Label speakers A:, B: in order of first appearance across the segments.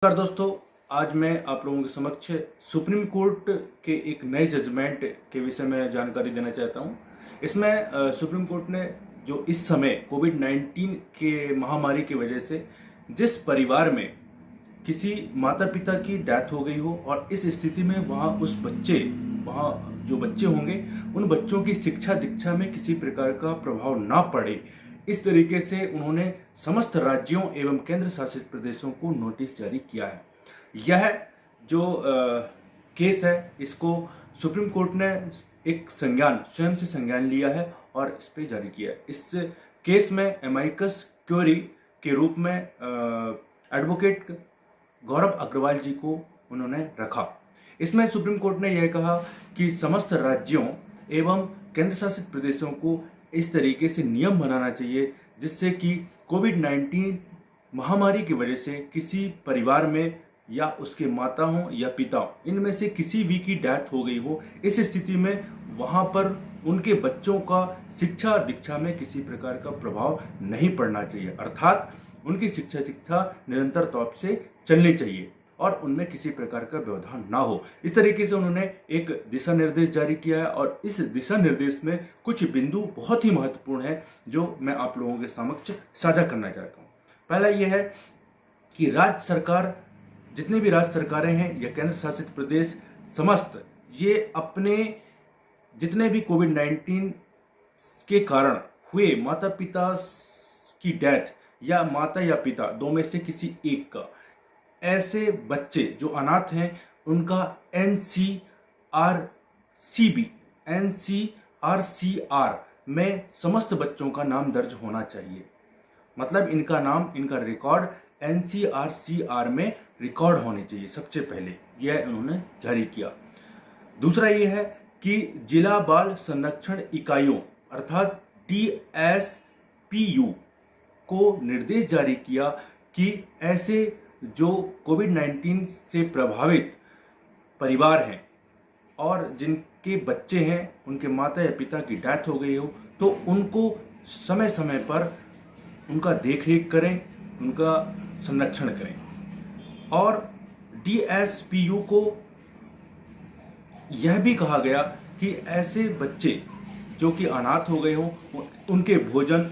A: नमस्कार दोस्तों, आज मैं आप लोगों के समक्ष सुप्रीम कोर्ट के एक नए जजमेंट के विषय में जानकारी देना चाहता हूं। इसमें सुप्रीम कोर्ट ने जो इस समय कोविड-19 के महामारी की वजह से जिस परिवार में किसी माता पिता की डेथ हो गई हो और इस स्थिति में वहाँ जो बच्चे होंगे उन बच्चों की शिक्षा दीक्षा में किसी प्रकार का प्रभाव ना पड़े, इस तरीके से उन्होंने समस्त राज्यों एवं केंद्र शासित प्रदेशों को नोटिस जारी किया है। यह जो केस है इसको सुप्रीम कोर्ट ने एक स्वयं से संज्ञान लिया है और इस पे जारी किया है। इस केस में एमाइकस क्यूरी के रूप में एडवोकेट गौरव अग्रवाल जी को उन्होंने रखा। इसमें सुप्रीम कोर्ट ने यह कहा कि समस्त राज्यों एवं केंद्र शासित प्रदेशों को इस तरीके से नियम बनाना चाहिए जिससे कि कोविड-19 महामारी की वजह से किसी परिवार में या उसके माता हो या पिता हो, इनमें से किसी भी की डेथ हो गई हो, इस स्थिति में वहाँ पर उनके बच्चों का शिक्षा और दीक्षा में किसी प्रकार का प्रभाव नहीं पड़ना चाहिए, अर्थात उनकी शिक्षा दीक्षा निरंतर तौर से चलनी चाहिए और उनमें किसी प्रकार का व्यवधान ना हो। इस तरीके से उन्होंने एक दिशा निर्देश जारी किया है और इस दिशा निर्देश में कुछ बिंदु बहुत ही महत्वपूर्ण है जो मैं आप लोगों के समक्ष साझा करना चाहता हूँ। पहला यह है कि राज्य सरकार, जितने भी राज्य सरकारें हैं या केंद्र शासित प्रदेश समस्त, ये अपने जितने भी कोविड-19 के कारण हुए माता पिता की डेथ या माता या पिता दो में से किसी एक का, ऐसे बच्चे जो अनाथ हैं उनका एनसीआरसीआर में समस्त बच्चों का नाम दर्ज होना चाहिए। मतलब इनका नाम, इनका रिकॉर्ड एनसीआरसीआर में रिकॉर्ड होने चाहिए। सबसे पहले यह उन्होंने जारी किया। दूसरा यह है कि जिला बाल संरक्षण इकाइयों अर्थात DSPU को निर्देश जारी किया कि ऐसे जो कोविड-19 से प्रभावित परिवार हैं और जिनके बच्चे हैं, उनके माता या पिता की डेथ हो गई हो, तो उनको समय समय पर उनका देखरेख करें, उनका संरक्षण करें। और DSPU को यह भी कहा गया कि ऐसे बच्चे जो कि अनाथ हो गए हों, उनके भोजन,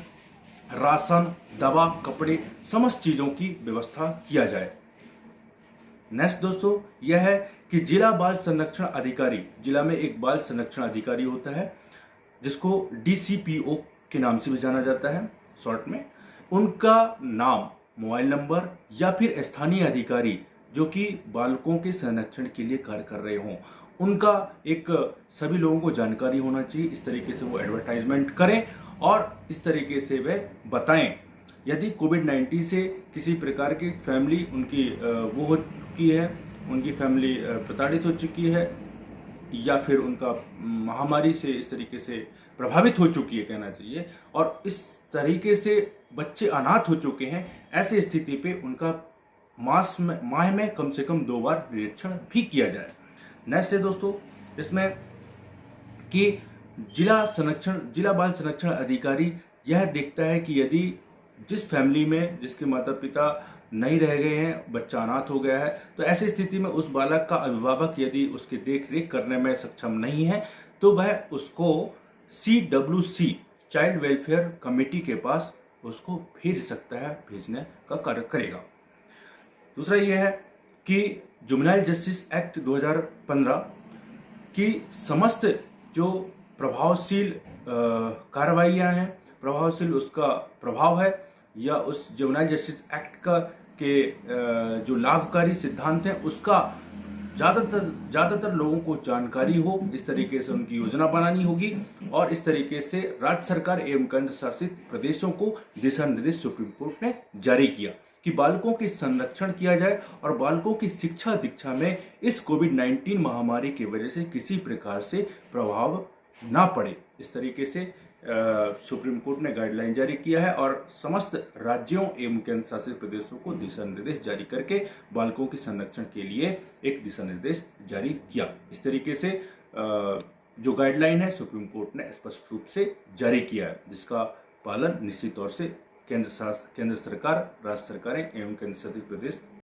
A: राशन, दवा, कपड़े, समस्त चीज़ों की व्यवस्था किया जाए। नेक्स्ट दोस्तों यह है कि जिला बाल संरक्षण अधिकारी, जिला में एक बाल संरक्षण अधिकारी होता है जिसको DCPO के नाम से भी जाना जाता है शॉर्ट में, उनका नाम, मोबाइल नंबर या फिर स्थानीय अधिकारी जो कि बालकों के संरक्षण के लिए कार्य कर रहे हों, उनका एक सभी लोगों को जानकारी होना चाहिए। इस तरीके से वो एडवर्टाइजमेंट करें और इस तरीके से वे बताएं यदि कोविड-19 से किसी प्रकार की फैमिली उनकी वो हो चुकी है, उनकी फैमिली प्रताड़ित हो चुकी है या फिर उनका महामारी से इस तरीके से प्रभावित हो चुकी है कहना चाहिए, और इस तरीके से बच्चे अनाथ हो चुके हैं, ऐसी स्थिति पे उनका माह में कम से कम 2 बार निरीक्षण भी किया जाए। नेक्स्ट है दोस्तों इसमें कि जिला बाल संरक्षण अधिकारी यह देखता है कि यदि जिस फैमिली में जिसके माता पिता नहीं रह गए हैं, बच्चा अनाथ हो गया है, तो ऐसी स्थिति में उस बालक का अभिभावक यदि उसकी देख रेख करने में सक्षम नहीं है तो वह उसको CWC चाइल्ड वेलफेयर कमेटी के पास उसको भेज सकता है, भेजने का कार्य करेगा। दूसरा यह है कि जुवेनाइल जस्टिस एक्ट 2015 की समस्त जो प्रभावशील कार्रवाइयाँ हैं, प्रभावशील उसका प्रभाव है या उस जुवेनाइल जस्टिस एक्ट का के जो लाभकारी सिद्धांत हैं उसका ज़्यादातर लोगों को जानकारी हो, इस तरीके से उनकी योजना बनानी होगी और इस तरीके से राज्य सरकार एवं केंद्र शासित प्रदेशों को दिशा निर्देश सुप्रीम कोर्ट ने जारी किया कि बालकों की संरक्षण किया जाए और बालकों की शिक्षा दीक्षा में इस कोविड-19 महामारी की वजह से किसी प्रकार से प्रभाव ना पड़े। इस तरीके से सुप्रीम कोर्ट ने गाइडलाइन जारी किया है और समस्त राज्यों एवं केंद्र शासित प्रदेशों को दिशा निर्देश जारी करके बालकों के संरक्षण के लिए एक दिशा निर्देश जारी किया। इस तरीके से जो गाइडलाइन है सुप्रीम कोर्ट ने स्पष्ट रूप से जारी किया है, जिसका पालन निश्चित तौर से केंद्र सरकार, राज्य सरकारें एवं केंद्र शासित प्रदेश